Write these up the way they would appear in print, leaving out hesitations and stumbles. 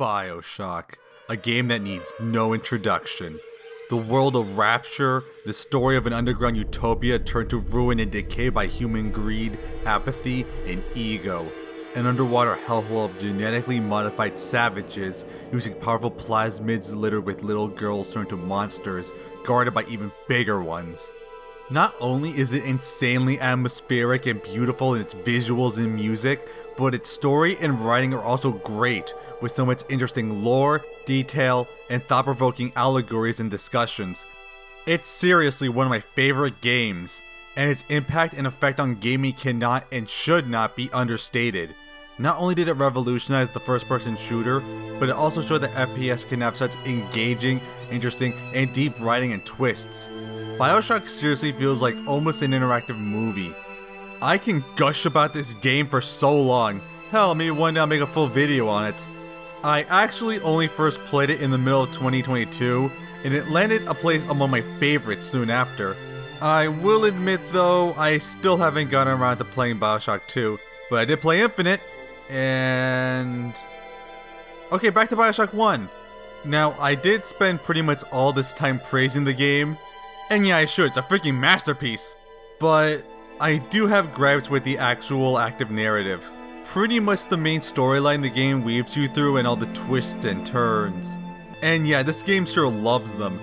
Bioshock, a game that needs no introduction. The world of Rapture, the story of an underground utopia turned to ruin and decay by human greed, apathy, and ego. An underwater hellhole of genetically modified savages using powerful plasmids littered with little girls turned to monsters, guarded by even bigger ones. Not only is it insanely atmospheric and beautiful in its visuals and music, but its story and writing are also great, with so much interesting lore, detail, and thought-provoking allegories and discussions. It's seriously one of my favorite games, and its impact and effect on gaming cannot and should not be understated. Not only did it revolutionize the first-person shooter, but it also showed that FPS can have such engaging, interesting, and deep writing and twists. Bioshock seriously feels like almost an interactive movie. I can gush about this game for so long. Hell, maybe one day I'll make a full video on it. I actually only first played it in the middle of 2022, and it landed a place among my favorites soon after. I will admit though, I still haven't gotten around to playing Bioshock 2, but I did play Infinite, and... Okay, back to Bioshock 1. Now, I did spend pretty much all this time praising the game, and yeah, I should, it's a freaking masterpiece. But I do have gripes with the actual active narrative. Pretty much the main storyline the game weaves you through and all the twists and turns. And yeah, this game sure loves them.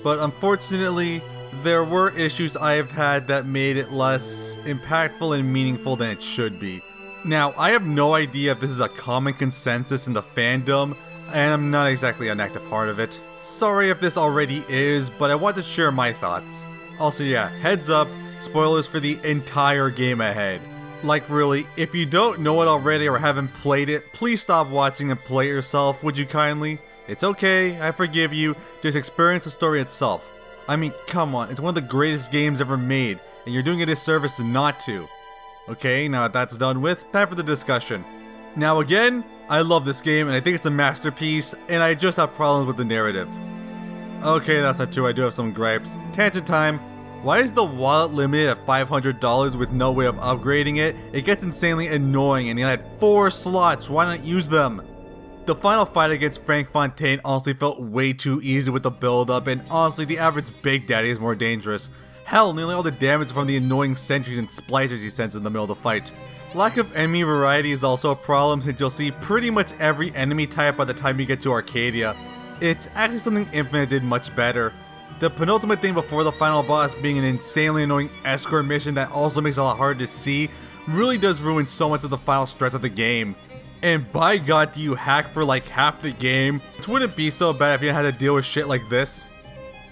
But unfortunately, there were issues I've had that made it less impactful and meaningful than it should be. Now, I have no idea if this is a common consensus in the fandom, and I'm not exactly an active part of it. Sorry if this already is, but I want to share my thoughts. Also yeah, heads up, spoilers for the entire game ahead. Like really, if you don't know it already or haven't played it, please stop watching and play it yourself, would you kindly? It's okay, I forgive you, just experience the story itself. I mean, come on, it's one of the greatest games ever made, and you're doing a disservice not to. Okay, now that that's done with, time for the discussion. Now again, I love this game and I think it's a masterpiece, and I just have problems with the narrative. Okay, that's not true, I do have some gripes. Tangent time. Why is the wallet limited at $500 with no way of upgrading it? It gets insanely annoying and you had 4 slots, why not use them? The final fight against Frank Fontaine honestly felt way too easy with the build up, and honestly the average Big Daddy is more dangerous. Hell, nearly all the damage from the annoying sentries and splicers he sends in the middle of the fight. Lack of enemy variety is also a problem since you'll see pretty much every enemy type by the time you get to Arcadia. It's actually something Infinite did much better. The penultimate thing before the final boss being an insanely annoying escort mission that also makes it a lot harder to see really does ruin so much of the final stretch of the game. And by god do you hack for like half the game, which wouldn't be so bad if you had to deal with shit like this.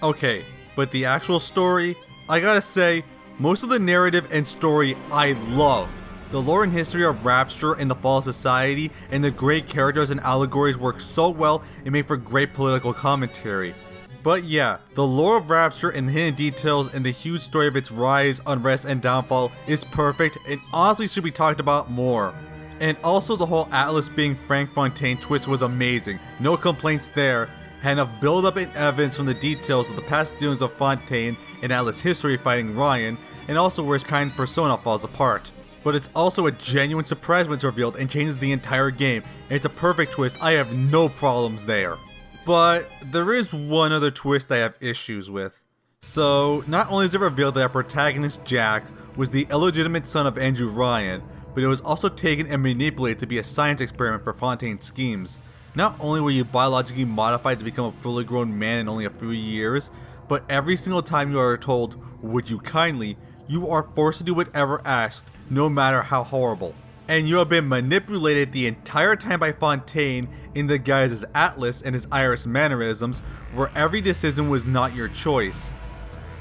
Okay, but the actual story, I gotta say, most of the narrative and story I love. The lore and history of Rapture and the fall of society and the great characters and allegories work so well and make for great political commentary. But yeah, the lore of Rapture and the hidden details and the huge story of its rise, unrest, and downfall is perfect and honestly should be talked about more. And also the whole Atlas being Frank Fontaine twist was amazing, no complaints there, had enough build up and evidence from the details of the past dealings of Fontaine and Atlas history fighting Ryan, and also where his kind persona falls apart. But it's also a genuine surprise when it's revealed and changes the entire game, and it's a perfect twist, I have no problems there. But there is one other twist I have issues with. So, not only is it revealed that our protagonist Jack was the illegitimate son of Andrew Ryan, but it was also taken and manipulated to be a science experiment for Fontaine's schemes. Not only were you biologically modified to become a fully grown man in only a few years, but every single time you are told, "Would you kindly," you are forced to do whatever asked, no matter how horrible. And you have been manipulated the entire time by Fontaine in the guise as Atlas and his Iris mannerisms, where every decision was not your choice.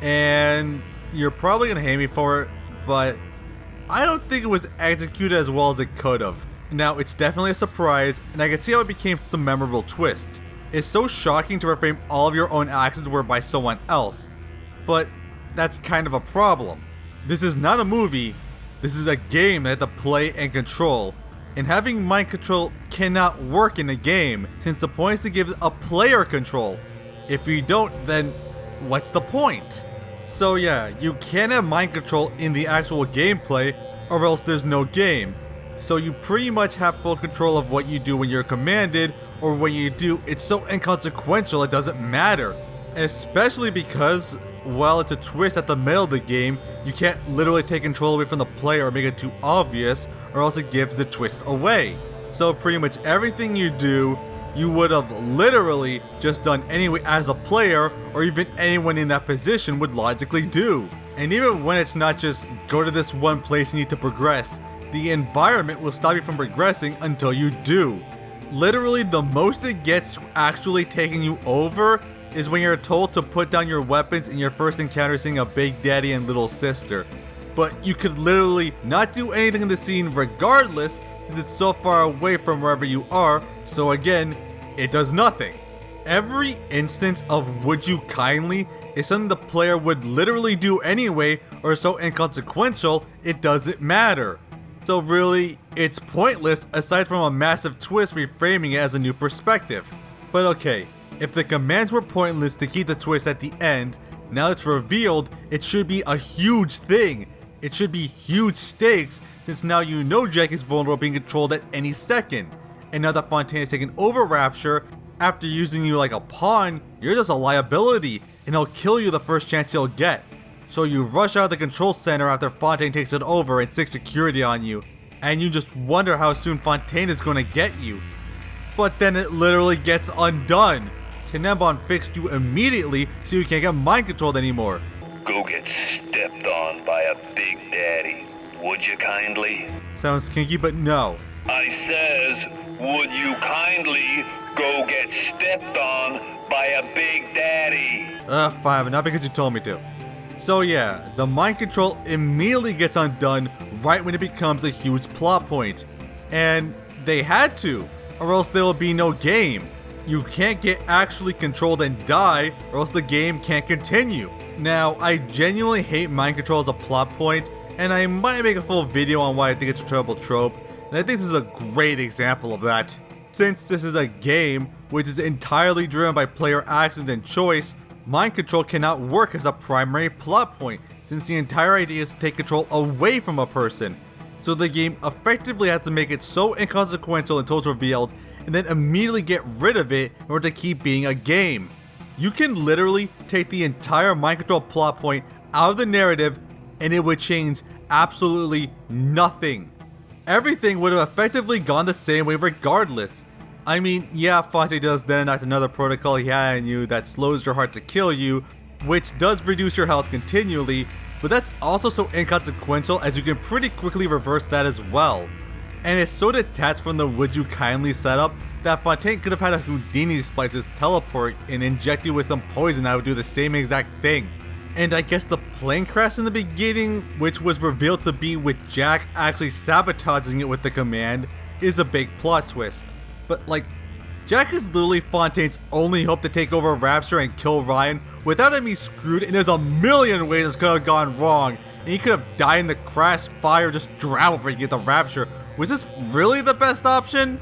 And you're probably gonna hate me for it, but I don't think it was executed as well as it could have. Now, it's definitely a surprise, and I can see how it became some memorable twist. It's so shocking to reframe all of your own actions were by someone else, but that's kind of a problem. This is not a movie. This is a game that I have to play and control, and having mind control cannot work in a game since the point is to give a player control. If you don't, then what's the point? So yeah, you can't have mind control in the actual gameplay or else there's no game. So you pretty much have full control of what you do when you're commanded or when you do, it's so inconsequential it doesn't matter. Especially because, while it's a twist at the middle of the game, you can't literally take control away from the player or make it too obvious, or else it gives the twist away. So pretty much everything you do, you would have literally just done anyway as a player, or even anyone in that position would logically do. And even when it's not just go to this one place you need to progress, the environment will stop you from progressing until you do. Literally, the most it gets actually taking you over is when you're told to put down your weapons in your first encounter seeing a big daddy and little sister. But you could literally not do anything in the scene regardless, since it's so far away from wherever you are, so again, it does nothing. Every instance of would you kindly is something the player would literally do anyway, or so inconsequential it doesn't matter. So really, it's pointless aside from a massive twist reframing it as a new perspective. But okay, if the commands were pointless to keep the twist at the end, now it's revealed, it should be a huge thing. It should be huge stakes, since now you know Jack is vulnerable, being controlled at any second. And now that Fontaine has taken over Rapture, after using you like a pawn, you're just a liability, and he'll kill you the first chance he'll get. So you rush out of the control center after Fontaine takes it over and sticks security on you, and you just wonder how soon Fontaine is going to get you. But then it literally gets undone. Tenenbaum fixed you immediately so you can't get mind controlled anymore. Go get stepped on by a big daddy, would you kindly? Sounds kinky, but no. I says, would you kindly go get stepped on by a big daddy? Fine, but not because you told me to. So yeah, the mind control immediately gets undone right when it becomes a huge plot point. And they had to, or else there will be no game. You can't get actually controlled and die, or else the game can't continue. Now, I genuinely hate mind control as a plot point, and I might make a full video on why I think it's a terrible trope, and I think this is a great example of that. Since this is a game which is entirely driven by player actions and choice, mind control cannot work as a primary plot point, since the entire idea is to take control away from a person. So the game effectively has to make it so inconsequential until it's revealed, and then immediately get rid of it in order to keep being a game. You can literally take the entire mind control plot point out of the narrative, and it would change absolutely nothing. Everything would have effectively gone the same way regardless. I mean, yeah, Fontaine does then enact another protocol he had on you that slows your heart to kill you, which does reduce your health continually, but that's also so inconsequential as you can pretty quickly reverse that as well. And it's so detached from the would you kindly setup that Fontaine could have had a Houdini splicers teleport and inject you with some poison that would do the same exact thing. And I guess the plane crash in the beginning, which was revealed to be with Jack actually sabotaging it with the command, is a big plot twist. But like, Jack is literally Fontaine's only hope to take over Rapture and kill Ryan without him being screwed, and there's a million ways this could have gone wrong, and he could have died in the crash, fire, just drown before he get the Rapture. Was this really the best option?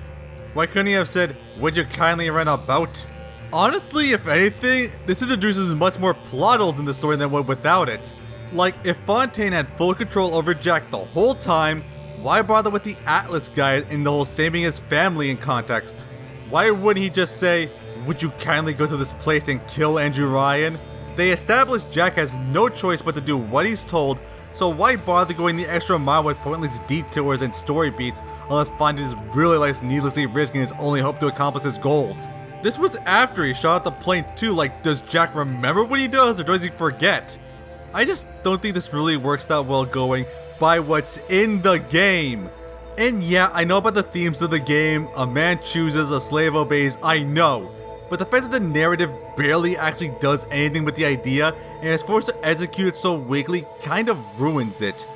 Why couldn't he have said, would you kindly run a boat? Honestly, if anything, this introduces much more plot holes in the story than would without it. Like, if Fontaine had full control over Jack the whole time, why bother with the Atlas guy in the whole saving his family in context? Why wouldn't he just say, would you kindly go to this place and kill Andrew Ryan? They established Jack has no choice but to do what he's told, so why bother going the extra mile with pointless detours and story beats unless Fontaine really likes needlessly risking his only hope to accomplish his goals? This was after he shot at the plane too. Like, does Jack remember what he does or does he forget? I just don't think this really works that well going by what's in the game. And yeah, I know about the themes of the game, a man chooses, a slave obeys, I know. But the fact that the narrative barely actually does anything with the idea and is forced to execute it so weakly kind of ruins it.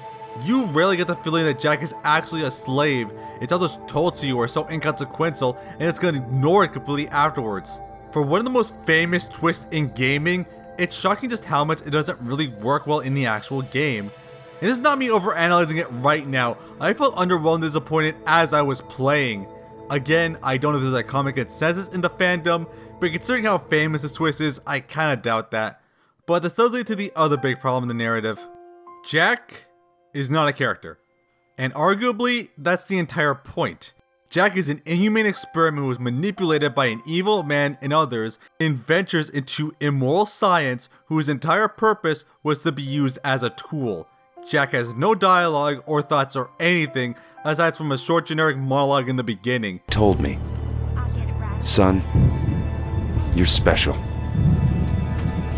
You rarely get the feeling that Jack is actually a slave. It's all just told to you or so inconsequential, and it's gonna ignore it completely afterwards. For one of the most famous twists in gaming, it's shocking just how much it doesn't really work well in the actual game. And this is not me overanalyzing it right now. I felt underwhelmed and disappointed as I was playing. Again, I don't know if there's a common consensus in the fandom, but considering how famous this twist is, I kinda doubt that. But this does lead to the other big problem in the narrative. Jack is not a character. And arguably, that's the entire point. Jack is an inhumane experiment who was manipulated by an evil man and others and ventures into immoral science whose entire purpose was to be used as a tool. Jack has no dialogue or thoughts or anything aside from a short generic monologue in the beginning. Told me, son, you're special.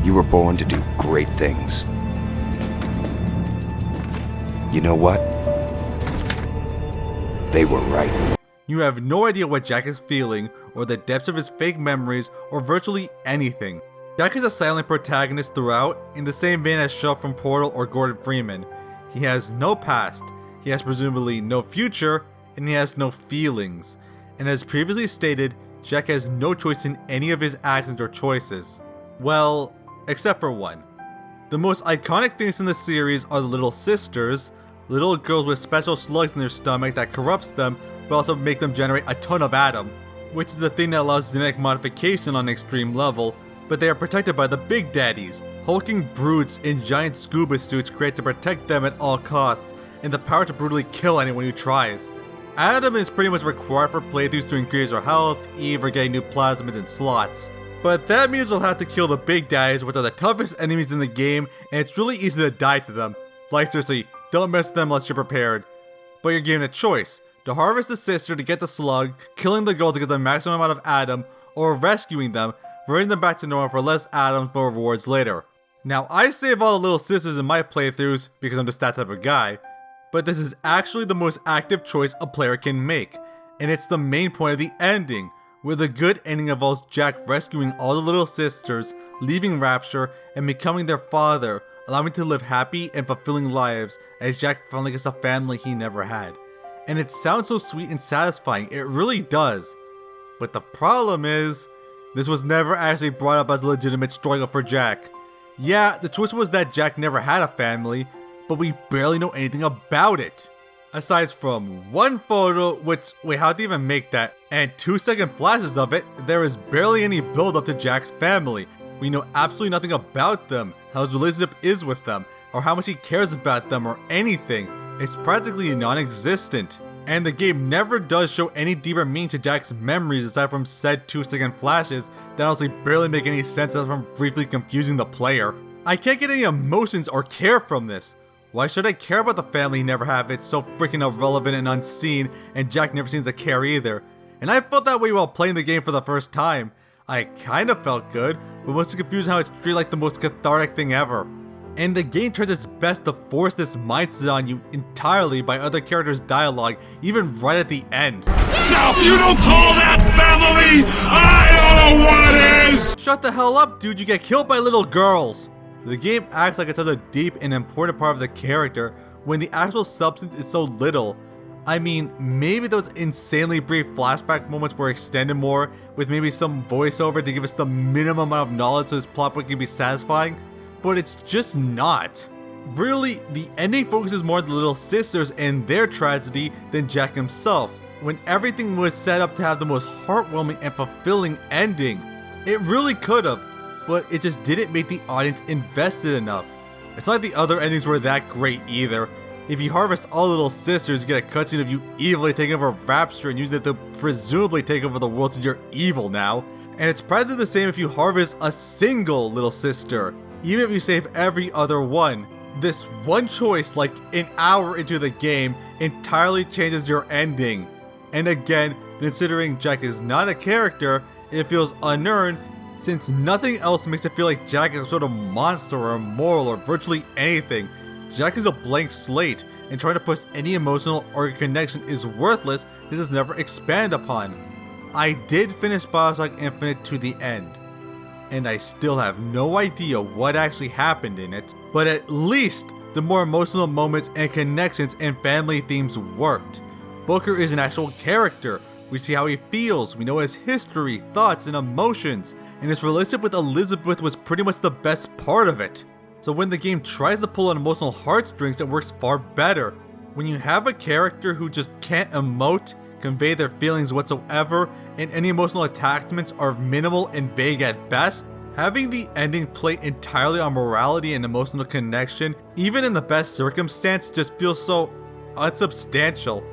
You were born to do great things. You know what? They were right. You have no idea what Jack is feeling, or the depths of his fake memories, or virtually anything. Jack is a silent protagonist throughout, in the same vein as Shaw from Portal or Gordon Freeman. He has no past, he has presumably no future, and he has no feelings. And as previously stated, Jack has no choice in any of his actions or choices. Well, except for one. The most iconic things in the series are the little sisters, little girls with special slugs in their stomach that corrupts them, but also make them generate a ton of Adam, which is the thing that allows genetic modification on an extreme level, but they are protected by the Big Daddies, hulking brutes in giant scuba suits created to protect them at all costs, and the power to brutally kill anyone who tries. Adam is pretty much required for playthroughs to increase our health, Eve for getting new plasmids and slots. But that means we'll have to kill the Big Daddies, which are the toughest enemies in the game, and it's really easy to die to them. Like seriously, don't mess with them unless you're prepared. But you're given a choice. To harvest the sister to get the slug, killing the girl to get the maximum amount of Adam, or rescuing them, bringing them back to normal for less Atoms but rewards later. Now I save all the little sisters in my playthroughs because I'm just that type of guy, but this is actually the most active choice a player can make, and it's the main point of the ending, where the good ending involves Jack rescuing all the little sisters, leaving Rapture, and becoming their father, allowing to live happy and fulfilling lives as Jack finally gets a family he never had. And it sounds so sweet and satisfying, it really does. But the problem is, this was never actually brought up as a legitimate struggle for Jack. Yeah, the twist was that Jack never had a family, but we barely know anything about it. Aside from one photo, which, wait, how'd they even make that? And 2-second flashes of it, there is barely any build up to Jack's family. We know absolutely nothing about them, how his relationship is with them, or how much he cares about them or anything. It's practically non-existent. And the game never does show any deeper meaning to Jack's memories aside from said 2-second flashes that honestly barely make any sense aside from briefly confusing the player. I can't get any emotions or care from this. Why should I care about the family he never had if it's so freaking irrelevant and unseen, and Jack never seems to care either? And I felt that way while playing the game for the first time. I kinda felt good, but was confused how it's treated like the most cathartic thing ever. And the game tries its best to force this mindset on you entirely by other characters' dialogue, even right at the end. Now if you don't call that family, I don't know what is! Shut the hell up, dude, you get killed by little girls! The game acts like it's such a deep and important part of the character when the actual substance is so little. I mean, maybe those insanely brief flashback moments were extended more, with maybe some voiceover to give us the minimum amount of knowledge so this plot point can be satisfying, but it's just not. Really, the ending focuses more on the little sisters and their tragedy than Jack himself, when everything was set up to have the most heartwarming and fulfilling ending. It really could've, but it just didn't make the audience invested enough. It's not like the other endings were that great either. If you harvest all the little sisters, you get a cutscene of you evilly taking over Rapture and using it to presumably take over the world since you're evil now. And it's practically the same if you harvest a single little sister, even if you save every other one. This one choice, like an hour into the game, entirely changes your ending. And again, considering Jack is not a character, it feels unearned, since nothing else makes it feel like Jack is some sort of monster or immoral or virtually anything. Jack is a blank slate, and trying to push any emotional or connection is worthless since it's never expanded upon. I did finish Bioshock Infinite to the end, and I still have no idea what actually happened in it, but at least the more emotional moments and connections and family themes worked. Booker is an actual character. We see how he feels, we know his history, thoughts, and emotions, and his relationship with Elizabeth was pretty much the best part of it. So when the game tries to pull on emotional heartstrings, it works far better. When you have a character who just can't emote, convey their feelings whatsoever, and any emotional attachments are minimal and vague at best, having the ending play entirely on morality and emotional connection, even in the best circumstance, just feels so unsubstantial.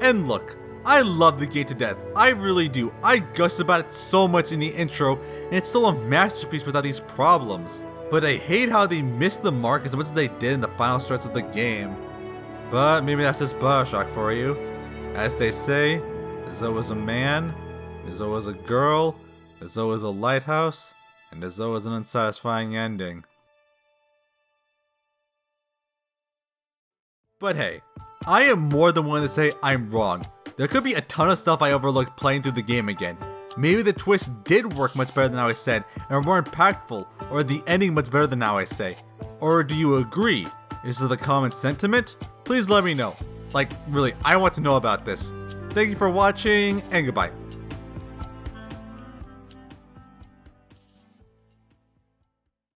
And look, I love the game to death. I really do. I gushed about it so much in the intro, and it's still a masterpiece without these problems. But I hate how they missed the mark as much as they did in the final stretch of the game. But maybe that's just Bioshock for you. As they say, there's always a man, there's always a girl, there's always a lighthouse, and there's always an unsatisfying ending. But hey, I am more than willing to say I'm wrong. There could be a ton of stuff I overlooked playing through the game again. Maybe the twist did work much better than how I said, and are more impactful, or the ending much better than how I say. Or do you agree? Is this the common sentiment? Please let me know. Like, really, I want to know about this. Thank you for watching, and goodbye.